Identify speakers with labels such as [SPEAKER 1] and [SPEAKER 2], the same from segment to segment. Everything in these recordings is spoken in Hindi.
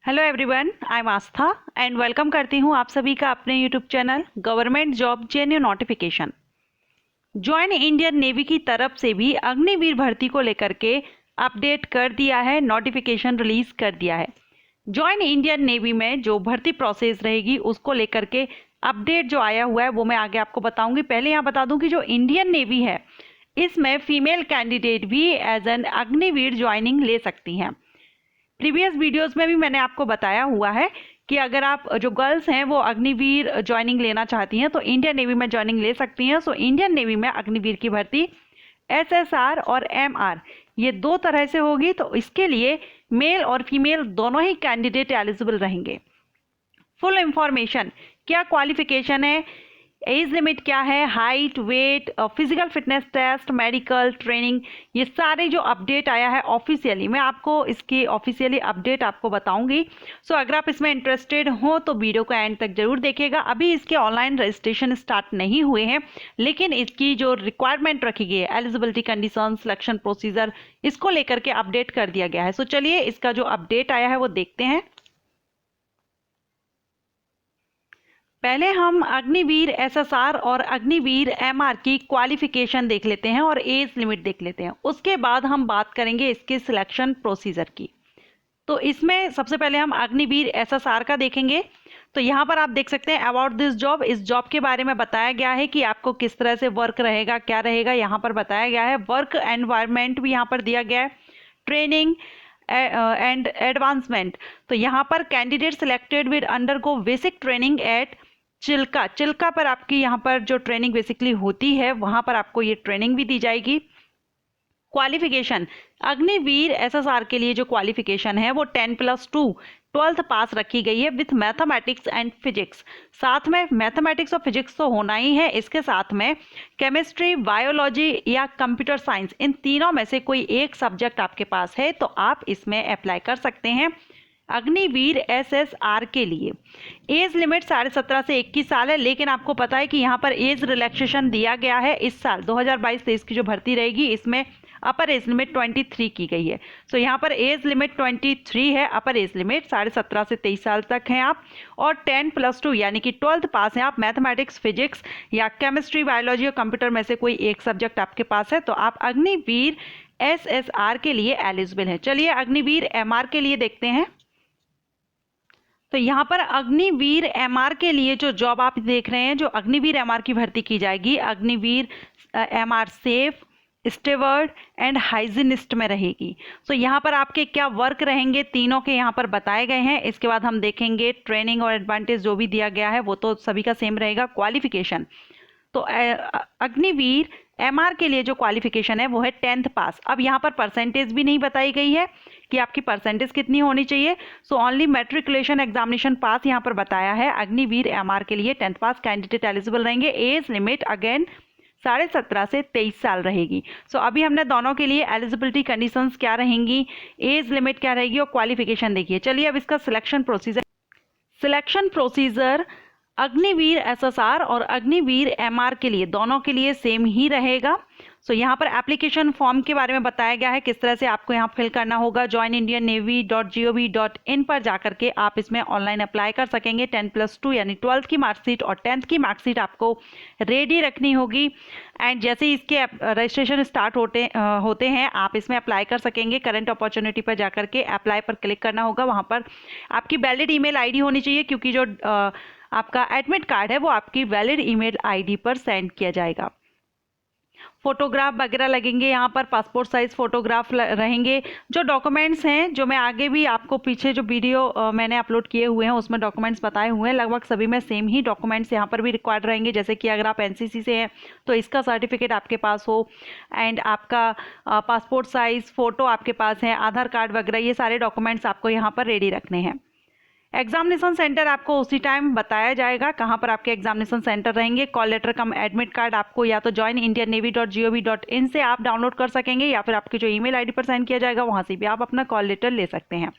[SPEAKER 1] Hello everyone, I am Aastha and welcome करती हूँ आप सभी का अपने YouTube channel government job जेन्यू notification. Join Indian navy की तरफ से भी अग्निवीर भर्ती को लेकर के अपडेट कर दिया है, नोटिफिकेशन रिलीज कर दिया है। ज्वाइन इंडियन नेवी में जो भर्ती प्रोसेस रहेगी उसको लेकर के अपडेट जो आया हुआ है वो मैं आगे आपको बताऊंगी। पहले यहाँ बता दूं कि जो इंडियन नेवी है इसमें फीमेल कैंडिडेट भी एज एन अग्निवीर ज्वाइनिंग ले सकती हैं। प्रीवियस वीडियोस में भी मैंने आपको बताया हुआ है कि अगर आप जो गर्ल्स हैं वो अग्निवीर ज्वाइनिंग लेना चाहती हैं तो इंडियन नेवी में ज्वाइनिंग ले सकती हैं। सो इंडियन नेवी में अग्निवीर की भर्ती एसएसआर और एमआर ये दो तरह से होगी, तो इसके लिए मेल और फीमेल दोनों ही कैंडिडेट एलिजिबल रहेंगे। फुल इंफॉर्मेशन, क्या क्वालिफिकेशन है, एज लिमिट क्या है, height, weight, physical fitness test, medical training, ये सारे जो अपडेट आया है ऑफिशियली मैं आपको इसकी ऑफिशियली अपडेट आपको बताऊंगी। सो अगर आप इसमें इंटरेस्टेड हो तो वीडियो को एंड तक जरूर देखिएगा। अभी इसके ऑनलाइन रजिस्ट्रेशन स्टार्ट नहीं हुए हैं, लेकिन इसकी जो रिक्वायरमेंट रखी गई है, एलिजिबिलिटी कंडीशन, सिलेक्शन प्रोसीजर, इसको लेकर के अपडेट कर दिया गया है। सो चलिए इसका जो अपडेट आया है वो देखते हैं। पहले हम अग्निवीर एसएसआर और अग्निवीर एमआर की क्वालिफिकेशन देख लेते हैं और एज लिमिट देख लेते हैं। उसके बाद हम बात करेंगे इसके सिलेक्शन प्रोसीजर की। तो इसमें सबसे पहले हम अग्निवीर एसएसआर का देखेंगे। तो यहाँ पर आप देख सकते हैं अबाउट दिस जॉब, इस जॉब के बारे में बताया गया है कि आपको किस तरह से वर्क रहेगा, क्या रहेगा, यहाँ पर बताया गया है। वर्क एनवायरनमेंट भी यहाँ पर दिया गया है, ट्रेनिंग एंड एडवांसमेंट। तो यहाँ पर candidate selected with undergo basic training at Chilka पर आपकी यहाँ पर जो ट्रेनिंग बेसिकली होती है वहां पर आपको ये ट्रेनिंग भी दी जाएगी। क्वालिफिकेशन, अग्निवीर एसएसआर के लिए जो क्वालिफिकेशन है वो 10+2 12th पास रखी गई है विथ मैथमेटिक्स एंड फिजिक्स। साथ में मैथमेटिक्स और फिजिक्स तो होना ही है, इसके साथ में केमिस्ट्री, बायोलॉजी या कंप्यूटर साइंस, इन तीनों में से कोई एक सब्जेक्ट आपके पास है तो आप इसमें अप्लाई कर सकते हैं अग्निवीर एसएसआर के लिए। एज लिमिट 17.5 से 21 साल है, लेकिन आपको पता है कि यहाँ पर एज रिलैक्सेशन दिया गया है। इस साल 2022-23 की जो भर्ती रहेगी इसमें अपर एज लिमिट 23 की गई है। सो यहाँ पर एज लिमिट 23 है, अपर एज लिमिट 17.5 से 23 साल तक हैं आप, और 10+2 यानी कि 12th पास हैं आप, मैथमेटिक्स, फिजिक्स या केमिस्ट्री, बायोलॉजी और कंप्यूटर में से कोई एक सब्जेक्ट आपके पास है तो आप अग्निवीर एसएसआर के लिए एलिजिबल हैं। चलिए अग्निवीर एमआर के लिए देखते हैं। तो यहाँ पर अग्निवीर एमआर के लिए जो जॉब आप देख रहे हैं, जो अग्निवीर एमआर की भर्ती की जाएगी, Agniveer MR safe, steward and hygienist में रहेगी। तो यहाँ पर आपके क्या वर्क रहेंगे तीनों के यहाँ पर बताए गए हैं। इसके बाद हम देखेंगे ट्रेनिंग और एडवांटेज जो भी दिया गया है वो तो सभी का सेम रहेगा। क्वालिफिकेशन, तो अग्निवीर एमआर के लिए जो क्वालिफिकेशन है वो है 10th पास। अब यहाँ पर परसेंटेज भी नहीं बताई गई है कि आपकी परसेंटेज कितनी होनी चाहिए। सो ओनली मैट्रिकुलेशन एग्जामिनेशन पास यहाँ पर बताया है। अग्निवीर एमआर के लिए 10th पास कैंडिडेट एलिजिबल रहेंगे। एज लिमिट अगेन 17.5 से 23 साल रहेगी। सो अभी हमने दोनों के लिए एलिजिबिलिटी कंडीशंस क्या रहेंगी, एज लिमिट क्या रहेगी और क्वालिफिकेशन देखिए। चलिए अब इसका सिलेक्शन प्रोसीजर अग्निवीर एसएसआर और अग्निवीर एमआर के लिए दोनों के लिए सेम ही रहेगा। सो यहाँ पर एप्लीकेशन फॉर्म के बारे में बताया गया है किस तरह से आपको यहाँ फिल करना होगा। joinindiannavy.gov.in पर जाकर के आप इसमें ऑनलाइन अप्लाई कर सकेंगे। 10+2 यानी 12th की मार्कशीट और 10th की मार्कशीट आपको रेडी रखनी होगी। एंड जैसे ही इसके रजिस्ट्रेशन स्टार्ट होते हैं आप इसमें अप्लाई कर सकेंगे। करंट अपॉर्चुनिटी पर जाकर के अप्लाई पर क्लिक करना होगा। वहाँ पर आपकी वैलिड ईमेल आईडी होनी चाहिए, क्योंकि जो आपका एडमिट कार्ड है वो आपकी वैलिड ईमेल आईडी पर सेंड किया जाएगा। फोटोग्राफ वगैरह लगेंगे, यहाँ पर पासपोर्ट साइज फोटोग्राफ रहेंगे। जो डॉक्यूमेंट्स हैं, जो मैं आगे भी आपको पीछे जो वीडियो मैंने अपलोड किए हुए हैं उसमें डॉक्यूमेंट्स बताए हुए हैं, लगभग सभी में सेम ही डॉक्यूमेंट्स यहाँ पर भी रिक्वायर्ड रहेंगे। जैसे कि अगर आप एनसीसी से हैं तो इसका सर्टिफिकेट आपके पास हो, एंड आपका पासपोर्ट साइज फ़ोटो आपके पास है, आधार कार्ड वगैरह, ये सारे डॉक्यूमेंट्स आपको यहाँ पर रेडी रखने हैं। एग्जामिनेशन सेंटर आपको उसी टाइम बताया जाएगा कहाँ पर आपके एग्जामिनेशन सेंटर रहेंगे। कॉल लेटर कम एडमिट कार्ड आपको या तो joinindiannavy.gov.in से आप डाउनलोड कर सकेंगे, या फिर आपकी जो ईमेल आईडी पर सेंड किया जाएगा वहाँ से भी आप अपना कॉल लेटर ले सकते हैं।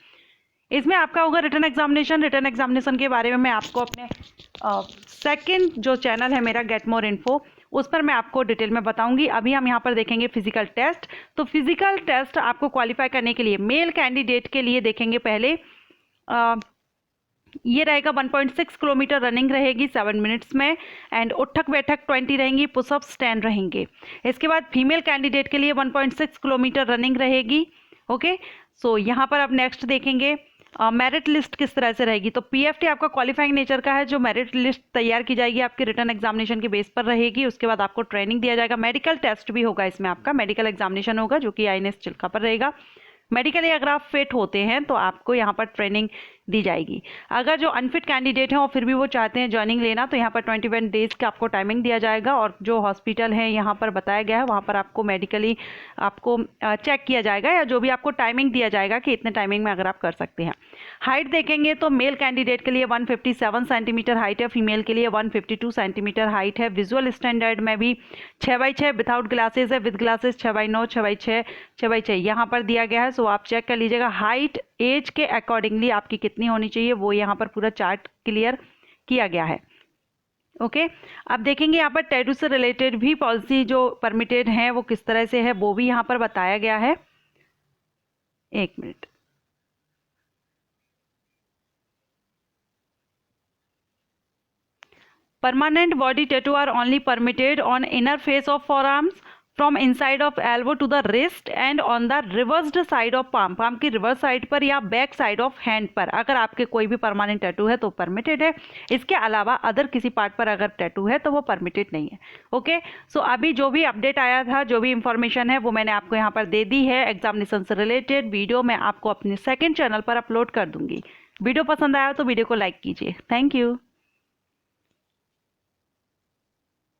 [SPEAKER 1] इसमें आपका होगा रिटन एग्जामिनेशन के बारे में मैं आपको अपने सेकंड जो चैनल है मेरा गेट मोर इन्फो, उस पर मैं आपको डिटेल में बताऊंगी। अभी हम यहाँ पर देखेंगे फिजिकल टेस्ट। तो फिजिकल टेस्ट आपको क्वालिफाई करने के लिए मेल कैंडिडेट के लिए देखेंगे पहले ये रहेगा 1.6 किलोमीटर रनिंग रहेगी 7 मिनट्स में, एंड उठक बैठक 20 रहेंगी, पुशअप्स 10 रहेंगे। इसके बाद फीमेल कैंडिडेट के लिए 1.6 किलोमीटर रनिंग रहेगी। ओके, सो यहाँ पर अब नेक्स्ट देखेंगे मेरिट लिस्ट किस तरह से रहेगी। तो पीएफटी आपका क्वालिफाइंग नेचर का है, जो मेरिट लिस्ट तैयार की जाएगी आपके रिटर्न एग्जामिनेशन के बेस पर रहेगी। उसके बाद आपको ट्रेनिंग दिया जाएगा, मेडिकल टेस्ट भी होगा इसमें, आपका मेडिकल एग्जामिनेशन होगा जो कि आईएनएस चिल्का पर रहेगा। मेडिकली अगर आप फिट होते हैं तो आपको यहाँ पर ट्रेनिंग दी जाएगी। अगर जो अनफिट कैंडिडेट हैं और फिर भी वो चाहते हैं ज्वाइनिंग लेना, तो यहाँ पर 21 डेज का आपको टाइमिंग दिया जाएगा, और जो हॉस्पिटल है यहाँ पर बताया गया है वहाँ पर आपको मेडिकली आपको चेक किया जाएगा, या जो भी आपको टाइमिंग दिया जाएगा कि इतने टाइमिंग में अगर आप कर सकते हैं। हाइट देखेंगे तो मेल कैंडिडेट के लिए 157 सेंटीमीटर हाइट है, फीमेल के लिए 152 सेंटीमीटर हाइट है। विजुअल स्टैंडर्ड में भी 6x6 विदाउट ग्लासेस है, with glasses 6x9, 6x6, 6x6 यहाँ पर दिया गया है। सो आप चेक कर लीजिएगा हाइट एज के अकॉर्डिंगली आपकी कितनी होनी चाहिए, वो यहाँ पर पूरा चार्ट क्लियर किया गया है। ओके, अब देखेंगे यहाँ पर टैटू से रिलेटेड भी पॉलिसी जो परमिटेड है वो किस तरह से है, वो भी यहाँ पर बताया गया है। एक minute, permanent body tattoo are only permitted on inner face of forearms from inside of elbow to the wrist and on the reversed side of palm, palm की रिवर्स साइड पर या बैक साइड ऑफ हैंड पर अगर आपके कोई भी परमानेंट टैटू है तो परमिटेड है। इसके अलावा अदर किसी पार्ट पर अगर टैटू है तो वो परमिटेड नहीं है। ओके, सो अभी जो भी अपडेट आया था, जो भी इंफॉर्मेशन है वो मैंने आपको यहाँ पर दे दी है। एग्जामिनेशन से रिलेटेड वीडियो मैं आपको अपने सेकेंड चैनल पर अपलोड कर दूंगी। वीडियो पसंद आया तो वीडियो को लाइक कीजिए। Thank you.